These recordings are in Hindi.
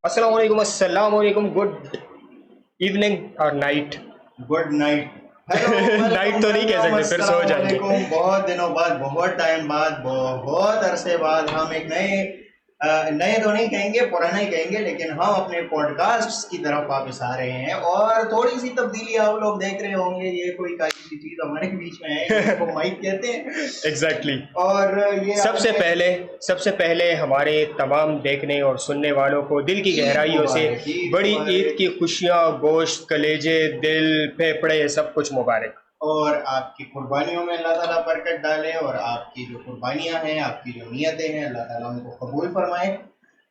अस्सलाम वालेकुम, गुड इवनिंग और night. Good night. Hello, night तो नहीं कह सकते, फिर सो जाएंगे। बहुत दिनों बाद, बहुत टाइम बाद, बहुत अरसे बाद हम एक नए तो नहीं कहेंगे, पुराना ही कहेंगे, लेकिन हम अपने पॉडकास्ट की तरफ वापस आ रहे हैं। और थोड़ी सी तब्दीली आप लोग देख रहे होंगे, ये कोई काली सी चीज हमारे बीच में है जिसको माइक कहते हैं। एग्जैक्टली। और ये सबसे पहले हमारे तमाम देखने और सुनने वालों को दिल की गहराइयों से बड़ी ईद की खुशियाँ, गोश्त, कलेजे, दिल, फेफड़े, सब कुछ मुबारक। और आपकी कुर्बानियों में अल्लाह ताला बरकत डाले, और आपकी जो कुर्बानियां हैं, आपकी जो नियतें हैं, अल्लाह ताला उनको कबूल फरमाए।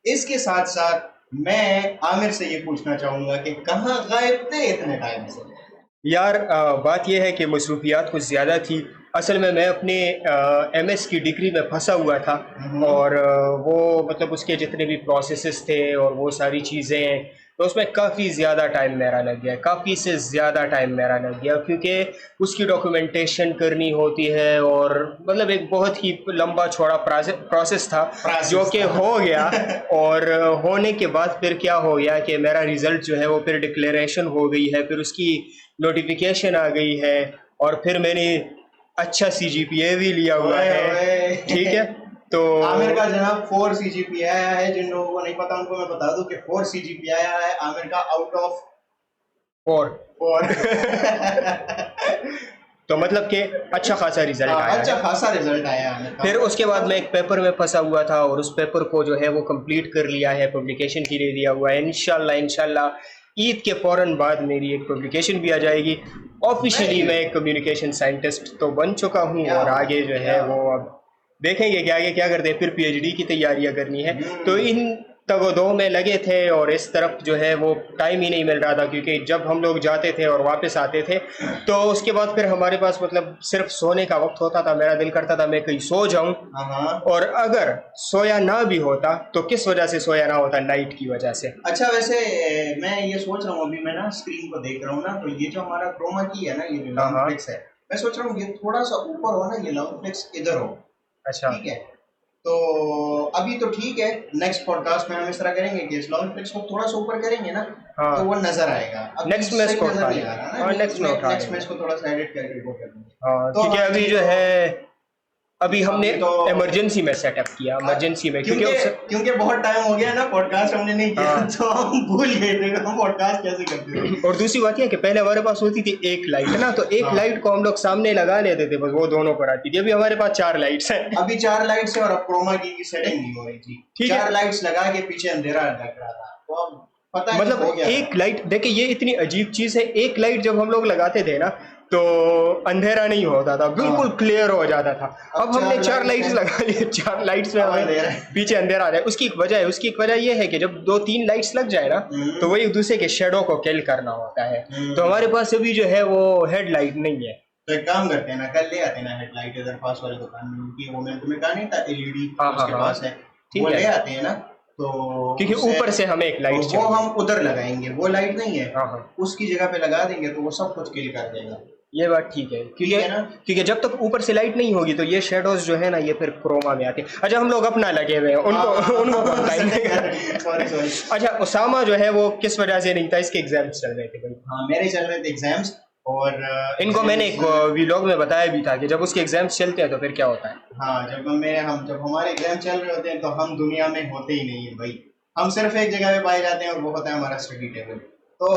इसके साथ साथ मैं आमिर से ये पूछना चाहूँगा कि कहाँ गायब थे इतने टाइम से? यार बात यह है कि मसरूफियात कुछ ज़्यादा थी। असल में मैं अपने एमएस की डिग्री में फंसा हुआ था, और वो मतलब उसके जितने भी प्रोसेसेस थे और वो सारी चीज़ें, तो उसमें काफ़ी ज़्यादा टाइम मेरा लग गया, काफ़ी से ज़्यादा टाइम मेरा लग गया, क्योंकि उसकी डॉक्यूमेंटेशन करनी होती है, और मतलब एक बहुत ही लंबा चौड़ा प्रोसेस था जो कि हो गया। और होने के बाद फिर क्या हो गया कि मेरा रिज़ल्ट जो है वो फिर डिक्लेरेशन हो गई है, फिर उसकी नोटिफिकेशन आ गई है, और फिर मैंने अच्छा सीजीपीए भी लिया हुआ है। ठीक है, तो आमिर का जनाब 4 CGPA आया है। जिन लोगों को नहीं पता उनको मैं बता दूं कि 4 CGPA आया है आमिर का आउट ऑफ 4। तो मतलब कि अच्छा खासा रिजल्ट आया है। अच्छा खासा रिजल्ट आया आमिर का। फिर उसके बाद मैं एक पेपर में फंसा हुआ था, और उस पेपर को जो है वो कंप्लीट कर लिया है, पब्लिकेशन के लिए दिया हुआ है। इंशाल्लाह ईद के फ़ौरन बाद मेरी एक पब्लिकेशन भी आ जाएगी। ऑफिशियली मैं एक कम्युनिकेशन साइंटिस्ट तो बन चुका हूँ, और आगे जो है वो अब देखेंगे कि आगे क्या करते हैं। फिर पीएचडी की तैयारियां करनी है, तो इन तगोदों में लगे थे, और इस तरफ जो है वो टाइम ही नहीं मिल रहा था, क्योंकि जब हम लोग जाते थे और वापस आते थे तो उसके बाद फिर हमारे पास मतलब सिर्फ सोने का वक्त होता था। मेरा दिल करता था मैं कहीं सो जाऊं, और अगर सोया ना भी होता तो किस वजह से सोया ना होता, नाइट की वजह से। अच्छा, वैसे मैं ये सोच रहा हूँ, अभी मैं ना स्क्रीन को देख रहा हूँ ना, तो ये जो हमारा क्रोमा की है ना, ये जो लाउड फ्लेक्स है, मैं सोच रहा हूँ ये थोड़ा सा ऊपर हो ना, ये लाउड फ्लेक्स इधर हो। अच्छा, ठीक है, तो अभी तो ठीक है। नेक्स्ट पॉडकास्ट में हम इस तरह करेंगे कि इस लाउड फ्लेक्स को थोड़ा सा ऊपर करेंगे ना, तो वो नजर आएगा। अब नेक्स्ट में इसको नजर नहीं आ रहा ना, नेक्स्ट में इसको थोड़ा सा एडिट करके वो कर देंगे। तो ठीक है। अभी जो है अभी हमने तो इमरजेंसी में सेटअप किया, इमरजेंसी में, क्योंकि बहुत टाइम हो गया ना पॉडकास्ट हमने नहीं किया, तो हम भूल गए थे कि हम पॉडकास्ट कैसे करते थे। और दूसरी बात यह कि पहले हमारे पास होती थी एक लाइट ना, तो एक लाइट को हम लोग सामने लगा लेते थे, बस वो दोनों पर आती थी। अभी हमारे पास 4 लाइट्स हैं। अभी 4 लाइट्स है, और अब क्रोमा की सेटिंग नहीं हो रही थी। 4 लाइट्स लगा के पीछे अंधेरा लग रहा था, तो अब पता नहीं मतलब एक लाइट देखिए, ये इतनी अजीब चीज है। एक लाइट जब हम लोग लगाते थे ना तो अंधेरा नहीं होता था, बिल्कुल क्लियर हो जाता था। अब हमने 4 लाइट्स लगा ली, 4 लाइट्स में हमें पीछे अंधेरा आ जाए। उसकी एक वजह यह है कि जब 2-3 लाइट्स लग जाए ना, तो वही एक दूसरे के शेडो को किल करना होता है। तो हमारे पास अभी जो है वो हेडलाइट नहीं है। तो एक काम करते हैं ना, कल ले आते हैं ना हेडलाइट, इधर पास वाली दुकान में उनकी, वो मैंने तुम्हें कहा नहीं था एलईडी उसके पास है, वो ले आते हैं ना। तो क्योंकि ऊपर से हमें एक लाइट वो हम उधर लगाएंगे, वो लाइट नहीं है, उसकी जगह पे लगा देंगे, तो वो सब कुछ किल कर देगा। ये बात ठीक है, क्योंकि जब तक ऊपर से लाइट नहीं होगी तो ये शेडोज जो है ना, ये फिर क्रोमा में आते हैं। अच्छा, हम लोग अपना लगे हुए हैं, उनको अच्छा, उसामा जो है वो किस वजह से नहीं था? इसके एग्जाम्स चल रहे थे भाई। हाँ, मेरे चल रहे थे एग्जाम्स, और इनको मैंने एक व्लॉग में बताया भी था कि जब उसके एग्जाम्स चलते हैं तो फिर क्या होता है। हाँ, जब हमारे एग्जाम चल रहे होते हैं तो हम दुनिया में होते ही नहीं है भाई। हम सिर्फ एक जगह पे पाए जाते हैं, और वो होता है हमारा स्टडी टेबल। तो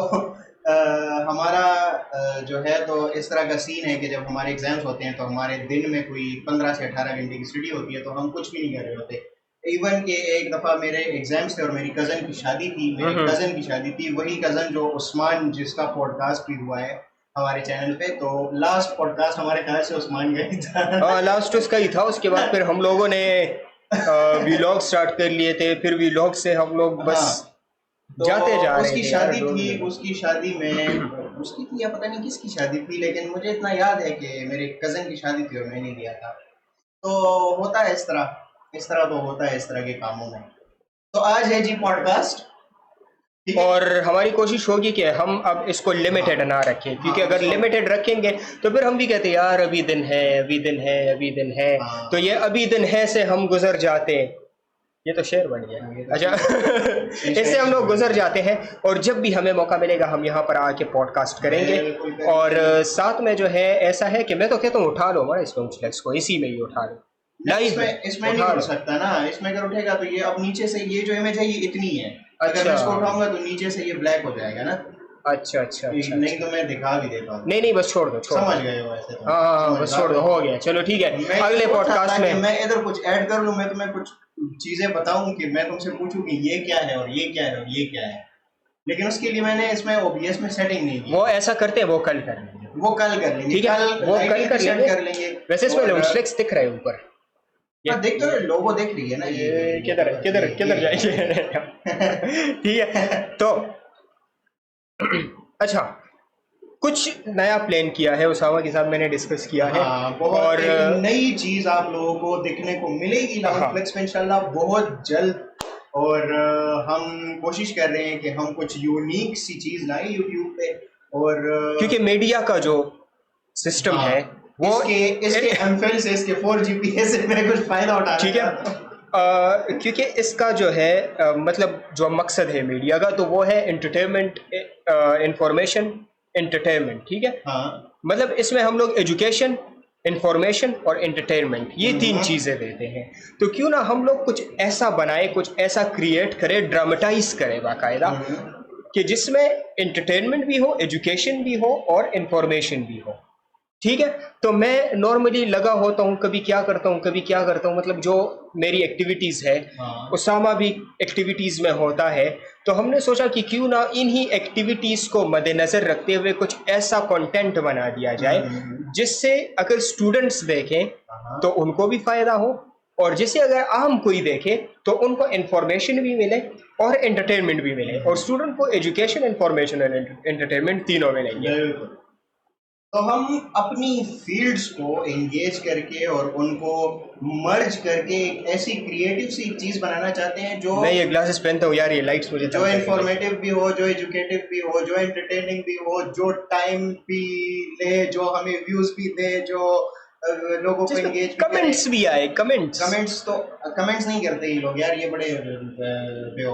हमारा जो है, तो इस तरह का सीन है कि जब हमारे एग्जाम्स होते हैं तो हमारे दिन में कोई 15 से 18 घंटे की स्टडी होती है, तो हम कुछ भी नहीं कर रहे होते। इवन के एक दफ़ा मेरे एग्जाम्स थे और मेरी कज़न की शादी थी, वही कज़न जो उस्मान, जिसका पॉडकास्ट भी हुआ है हमारे चैनल पे। तो लास्ट पॉडकास्ट हमारे ख्याल से उस्मान का ही था। लास्ट उसका ही था। उसके बाद फिर हम लोगों ने व्लॉग स्टार्ट कर लिए थे, फिर व्लॉग से हम लोग बस जाते जा रहे थे। उसकी शादी में उसकी थी या पता नहीं किसकी शादी थी, लेकिन मुझे इतना याद है कि मेरे कज़न की शादी थी और मैंने दिया था। तो होता है इस तरह तो होता है इस तरह के कामों में। तो आज है जी पॉडकास्ट, ठीक है। और हमारी कोशिश होगी कि हम अब इसको लिमिटेड ना रखें, क्योंकि अगर लिमिटेड रखेंगे तो फिर हम भी कहते हैं यार अभी दिन है, अभी दिन है, अभी दिन है। तो ये अभी दिन है से हम गुजर जाते हैं। ये तो शेर बन गया। अच्छा इससे हम लोग गुजर जाते हैं, और जब भी हमें मौका मिलेगा हम यहाँ पर आके पॉडकास्ट करेंगे। और साथ में जो है ऐसा है कि मैं तो कहता हूँ उठा लो हमारे इसमें फ्लेक्स को, इसी में ही उठा लो। इसमें नहीं हो सकता ना, इसमें अगर उठेगा तो ये अब नीचे से ये जो इमेज है ये इतनी है। अगर मैं इसको उठाऊंगा तो नीचे से ये ब्लैक हो जाएगा ना। अच्छा अच्छा अच्छा, नहीं तो मैं दिखा भी देता हूँ। नहीं बस छोड़ दो, समझ गए हो ऐसे तो। हाँ बस छोड़ दो, हो गया, चलो ठीक है। अगले पॉडकास्ट में मैं इधर कुछ ऐड कर लूँ, मैं तुम्हें कुछ चीजें बताऊं कि मैं तुमसे पूछूं कि ये क्या है और ये क्या है और ये क्या है, लेकिन उसके लिए मैंने इसमें OBS में सेटिंग नहीं की। वो ऐसा करते हैं, वो कल कर लेंगे, वो कल कर लेंगे, ठीक है, वो कल कर लेंगे। वैसे इसमें फ्लेक्स दिख रहा है ऊपर, देख तो लोगो देख रही है ना, ये किधर किधर किधर जाएंगे। ठीक है तो अच्छा, कुछ नया प्लान किया है उसामा के साथ, मैंने डिस्कस किया है। और नई चीज आप लोगों को देखने को मिलेगी लाउडफ्लेक्स में इंशाल्लाह बहुत जल्द। और हम कोशिश कर रहे हैं कि हम कुछ यूनिक सी चीज लाएं यूट्यूब पे। और क्योंकि मीडिया का जो सिस्टम है वो इसके एमफिल से, इसके 4GPA से मैं कुछ फायदा उठा, ठीक है। क्योंकि इसका जो है मतलब जो मकसद है मीडिया का, तो वो है एंटरटेनमेंट, इंफॉर्मेशन, एंटरटेनमेंट, ठीक है। मतलब इसमें हम लोग एजुकेशन, इंफॉर्मेशन और एंटरटेनमेंट, ये तीन चीजें देते हैं। तो क्यों ना हम लोग कुछ ऐसा बनाए, कुछ ऐसा क्रिएट करें, ड्रामेटाइज करें बाकायदा, कि जिसमें एंटरटेनमेंट भी हो, एजुकेशन भी हो और इंफॉर्मेशन भी हो, ठीक है। तो मैं नॉर्मली लगा होता हूँ, कभी क्या करता हूँ, मतलब जो मेरी एक्टिविटीज़ है, उसामा भी एक्टिविटीज़ में होता है। तो हमने सोचा कि क्यों ना इन्हीं एक्टिविटीज़ को मद्देनज़र रखते हुए कुछ ऐसा कंटेंट बना दिया जाए जिससे अगर स्टूडेंट्स देखें तो उनको भी फ़ायदा हो, और जिसे अगर आम कोई देखे तो उनको इन्फॉर्मेशन भी मिले और एंटरटेनमेंट भी मिले, और स्टूडेंट को एजुकेशन, इन्फॉर्मेशन और एंटरटेनमेंट तीनों मिलेंगे। तो हम अपनी फील्ड्स को एंगेज करके और उनको मर्ज करके एक ऐसी क्रिएटिव सी चीज बनाना चाहते हैं जो, मैं ये ग्लासेस पहनता हूँ यार, ये लाइट्स मुझे, जो इंफॉर्मेटिव भी हो, जो एजुकेटिव भी हो, जो एंटरटेनिंग भी हो, जो टाइम भी ले, जो हमें व्यूज भी दे, जो लोगों को एंगेज, कमेंट्स भी आए। कमेंट्स तो कमेंट्स नहीं करते ये लोग यार, ये बड़े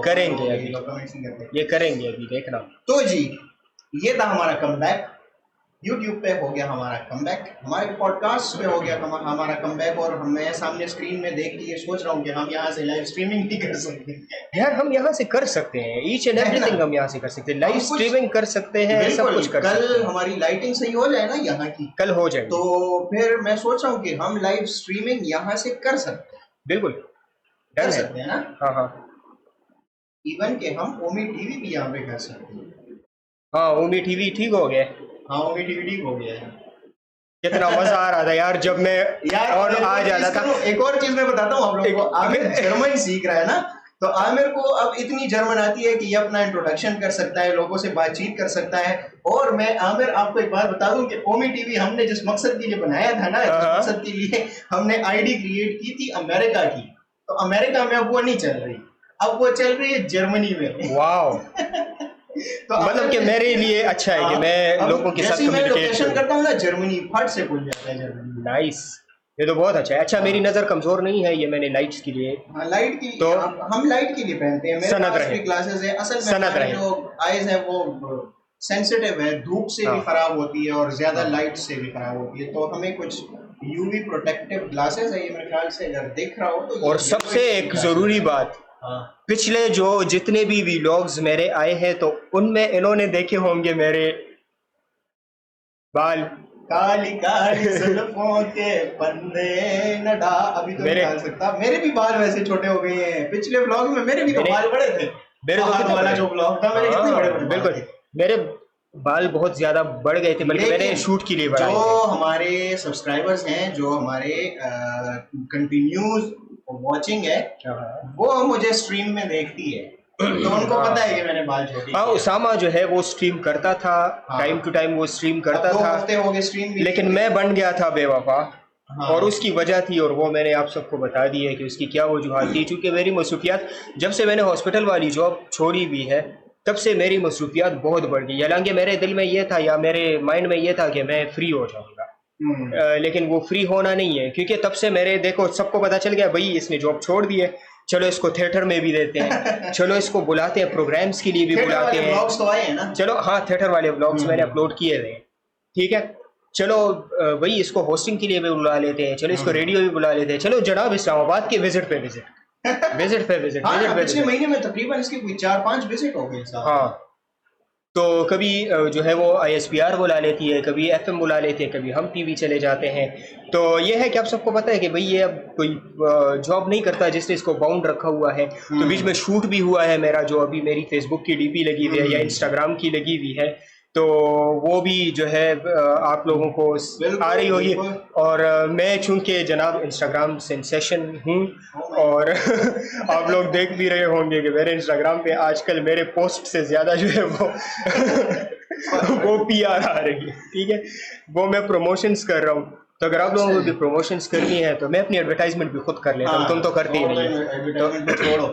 करेंगे अभी, कमेंट्स नहीं करते, ये करेंगे अभी, देखना। तो जी ये था हमारा कमबैक। YouTube पे हो गया हमारा कमबैक, हमारे पॉडकास्ट पे हो गया हमारा कमबैक, और मैं सामने स्क्रीन में देख के ये सोच रहा हूँ कि हम यहाँ से लाइव स्ट्रीमिंग भी कर सकते हैं। यार हम यहाँ से कर सकते हैं, ईच एंड एवरीथिंग हम यहाँ से कर सकते हैं, लाइव स्ट्रीमिंग कर सकते हैं, सब कुछ कर सकते हैं। कल हमारी लाइटिंग सही हो जाए ना यहाँ की, कल हो जाए तो फिर मैं सोच रहा हूँ कि हम लाइव स्ट्रीमिंग यहाँ से कर सकते हैं। बिल्कुल कर सकते हैं ना। हाँ हाँ, इवन के हम ओमी टीवी भी यहाँ पे कर सकते हैं। हाँ ओमी टीवी ठीक हो गया। हाँ ओमी टीवी ठीक हो गया है। कितना मजा आ रहा था यार जब मैं यार और आ जाता था। एक और चीज मैं बताता हूँ आप लोगों को, आमिर जर्मन सीख रहा है ना, तो आमिर को अब इतनी जर्मन आती है कि ये अपना इंट्रोडक्शन कर सकता है, लोगों से बातचीत कर सकता है। और मैं आमिर आपको एक बात बता दूं कि ओमी टीवी हमने जिस मकसद के लिए बनाया था ना, जिस मकसद के लिए हमने आईडी क्रिएट की थी अमेरिका की, तो अमेरिका में अब वो नहीं चल रही, अब वो चल रही है जर्मनी में। वाओ। तो मतलब कि मेरे लिए अच्छा है कि मैं लोगों के साथ कम्युनिकेशन करता हूँ ना, जर्मनी फट से खुल जाता है जर्मनी। नाइस, ये तो बहुत अच्छा है। अच्छा मेरी नजर कमजोर नहीं है, ये मैंने लाइट्स के लिए, लाइट की, तो हम लाइट के लिए पहनते हैं, मेरे पास भी ग्लासेस है। असल में जो आईज है वो सेंसिटिव है, धूप से भी खराब होती है और ज्यादा लाइट से भी खराब होती है, तो हमें कुछ यूवी प्रोटेक्टिव ग्लासेस है, ये मेरे ख्याल से अगर दिख रहा हो तो। और सबसे एक जरूरी बात, पिछले जो जितने भी व्लॉग्स मेरे आए हैं तो उनमें इन्होंने देखे होंगे मेरे बाल, काली काली जुल्फों के पन्ने न डा, अभी तो नहीं डाल सकता, मेरे भी बाल वैसे छोटे हो गए हैं। पिछले व्लॉग में मेरे भी तो बाल बड़े थे, मेरे तो वाला जो व्लॉग था मेरे कितने बड़े बड़े। बिल्कुल मेरे बाल बहुत ज्यादा बढ़ गए थे, बल्कि मैंने शूट के लिए बढ़ाए थे। जो हमारे सब्सक्राइबर्स हैं, जो हमारे कंटिन्यूज वॉचिंग है, वो मुझे स्ट्रीम में देखती है, तो उनको पता है कि मैंने बाल छोटे। हाँ उसामा जो है वो स्ट्रीम करता था, टाइम टू टाइम वो स्ट्रीम करता था, 2 हफ्ते हो गए स्ट्रीम, लेकिन मैं बन गया था बेवफा। और उसकी वजह थी, और वो मैंने आप सबको बता दी है कि उसकी क्या वजूहत थी। चूंकि मेरी मसरूफियात, जब से मैंने हॉस्पिटल वाली जॉब छोड़ी हुई है तब से मेरी मसरूफियात बहुत बढ़ गई। हालांकि मेरे दिल में ये था या मेरे माइंड में ये था कि मैं फ्री हो जाऊंगा, लेकिन वो फ्री होना नहीं है, क्योंकि तब से मेरे देखो सबको पता चल गया भाई इसने जॉब छोड़ दी है, चलो इसको थिएटर में भी देते हैं, चलो इसको बुलाते हैं प्रोग्राम्स के लिए भी बुलाते हैं, ब्लॉग्स तो आए हैं ना, चलो हाँ थिएटर वाले ब्लॉग्स मैंने अपलोड किए हुए हैं, ठीक है, चलो भाई इसको होस्टिंग के लिए भी बुला लेते हैं, चलो इसको रेडियो भी बुला लेते हैं, चलो जनाब इस्लामाबाद के विजिट पे विजिट पिछले महीने में तकरीबन इसके कोई 4-5 विजिट हो गए साहब। हाँ, तो कभी जो है वो ISPR बुला लेती है, कभी FM बुला लेते हैं, कभी हम TV चले जाते हैं। तो ये है कि आप सबको पता है कि भाई ये अब कोई जॉब नहीं करता जिसने इसको बाउंड रखा हुआ है। तो बीच में शूट भी हुआ है मेरा, जो अभी मेरी फेसबुक की DP लगी हुई है या इंस्टाग्राम की लगी हुई है, तो वो भी जो है आप लोगों को आ रही होगी। और मैं चूंकि जनाब इंस्टाग्राम सेंसेशन हूँ और आप लोग देख भी रहे होंगे कि मेरे इंस्टाग्राम पे आजकल मेरे पोस्ट से ज़्यादा जो है वो PR आ रही है, ठीक है, वो मैं प्रमोशंस कर रहा हूँ। तो अगर आप लोगों को भी प्रमोशंस करनी है तो मैं अपनी एडवर्टाइजमेंट भी खुद कर लेता हूँ, तुम तो करते ही नहीं। तो छोड़ो,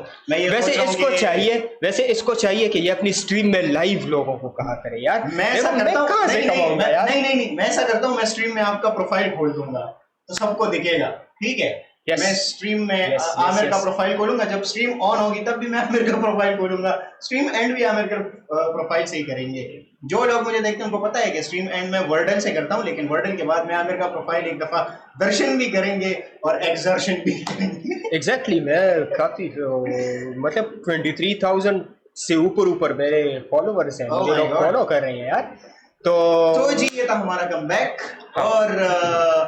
वैसे इसको चाहिए कि ये अपनी स्ट्रीम में लाइव लोगों को कहा करे यार। मैं ऐसा करता हूँ, कहाँ से कमाऊंगा यार? नहीं, मैं ऐसा करता हूँ, मैं स्ट्रीम में आपका प्रोफाइल खोल दूंगा तो सबको दिखेगा, ठीक है। मैं स्ट्रीम में आमिर का प्रोफाइल खोलूंगा, जब स्ट्रीम ऑन होगी तब भी मैं आमिर का प्रोफाइल खोलूंगा, स्ट्रीम एंड भी आमिर का प्रोफाइल से ही करेंगे। जो लोग मुझे देखते हैं उनको पता है कि स्ट्रीम एंड में वर्डन से करता हूँ, लेकिन वर्डन के बाद मैं आमिर का प्रोफाइल एक दफा दर्शन भी करेंगे और एक्सर्शन भी करेंगे। एग्जैक्टली मैं काफी मतलब 23,000 से ऊपर मेरे फॉलोवर्स हैं, मुझे लोग फॉलो कर रहे हैं यार। तो जी ये था हमारा कमबैक। और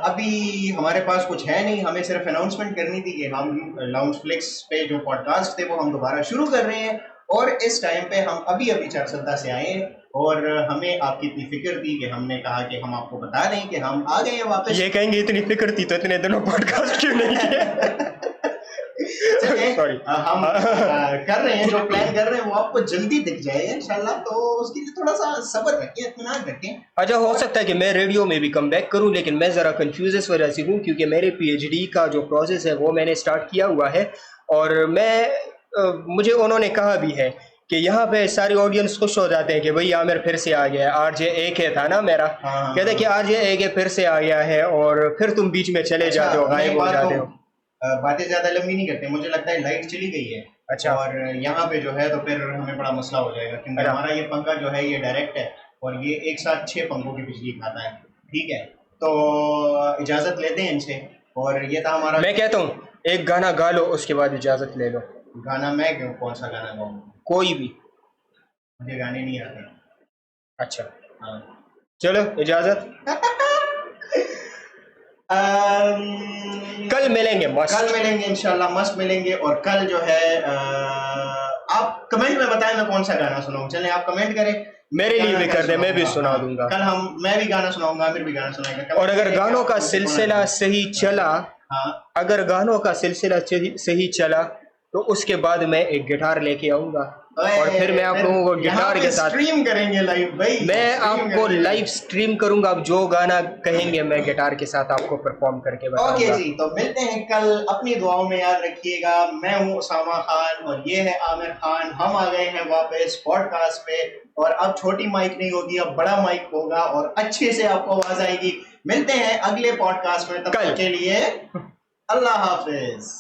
अभी हमारे पास कुछ है नहीं, हमें सिर्फ अनाउंसमेंट करनी थी कि हम लाउंजफ्लिक्स पे जो पॉडकास्ट थे वो हम दोबारा शुरू कर रहे हैं, और इस टाइम पे हम अभी चारसदा से आए हैं, और हमें आपकी इतनी फिक्र थी कि हमने कहा कि हम आपको बता दें कि हम आ गए हैं वापस। ये कहेंगे इतनी फिक्र थी तो इतने दिनों पॉडकास्ट क्यों नहीं किया? सॉरी, हम कर रहे हैं, जो प्लान कर रहे हैं वो आपको जल्दी दिख जाएगा इंशाल्लाह, तो उसके लिए थोड़ा सा सब्र रखें, इत्मीनान रखें। अच्छा, हो सकता है कि मैं रेडियो में भी कम बैक करूं, लेकिन मैं ज़रा कंफ्यूज इस वजह से हूं क्योंकि मेरे PhD का जो प्रोसेस है वो मैंने स्टार्ट किया हुआ है, और मुझे उन्होंने कहा भी है कि यहाँ पे सारी ऑडियंस खुश हो जाते हैं कि भाई आमिर फिर से आ गया। RJ AK था ना मेरा, कहते कि RJ AK फिर से आ गया है, और फिर तुम बीच में चले जाते हो, गायब हो जाते हो। बातें ज्यादा लंबी नहीं करते, मुझे लगता है लाइट चली गई है। अच्छा, और यहाँ पे जो है तो फिर हमें बड़ा मसला हो जाएगा, क्योंकि हमारा ये पंखा जो है ये डायरेक्ट है और ये एक साथ 6 पंखों की बिजली खाता है, ठीक है। तो इजाजत लेते हैं इनसे, और ये था हमारा। मैं कहता हूँ एक गाना गा लो, उसके बाद इजाजत ले लो। गाना मैं क्यों, कौन सा गाना गाऊँ? कोई भी, मुझे गाने नहीं आते। अच्छा हाँ, चलो इजाजत। कल मिलेंगे, कल मिलेंगे इंशाल्लाह, मस्त मिलेंगे। और कल जो है आप कमेंट में बताएं मैं कौन सा गाना सुनाऊं। चलें आप कमेंट करें, मेरे लिए भी कर दे, मैं भी सुना दूंगा। कल मैं भी गाना सुनाऊंगा, आमिर भी गाना सुनाएगा। और अगर गानों का सिलसिला सही चला, अगर गानों का सिलसिला सही चला तो उसके बाद मैं एक गिटार लेके आऊंगा, और फिर मैं आप लोगों को गिटार के साथ स्ट्रीम करेंगे लाइव। भाई मैं आपको लाइव स्ट्रीम करूंगा, आप जो गाना कहेंगे मैं गिटार के साथ आपको परफॉर्म करके बताऊंगा। ओके जी, तो मिलते हैं कल, अपनी दुआओं में याद रखिएगा। मैं हूं उसामा खान और ये है आमिर खान। हम आ गए हैं वापस पॉडकास्ट पे, और अब छोटी माइक नहीं होगी, अब बड़ा माइक होगा और अच्छे से आपको आवाज आएगी। मिलते हैं अगले पॉडकास्ट में, तब तक के लिए अल्लाह हाफिज।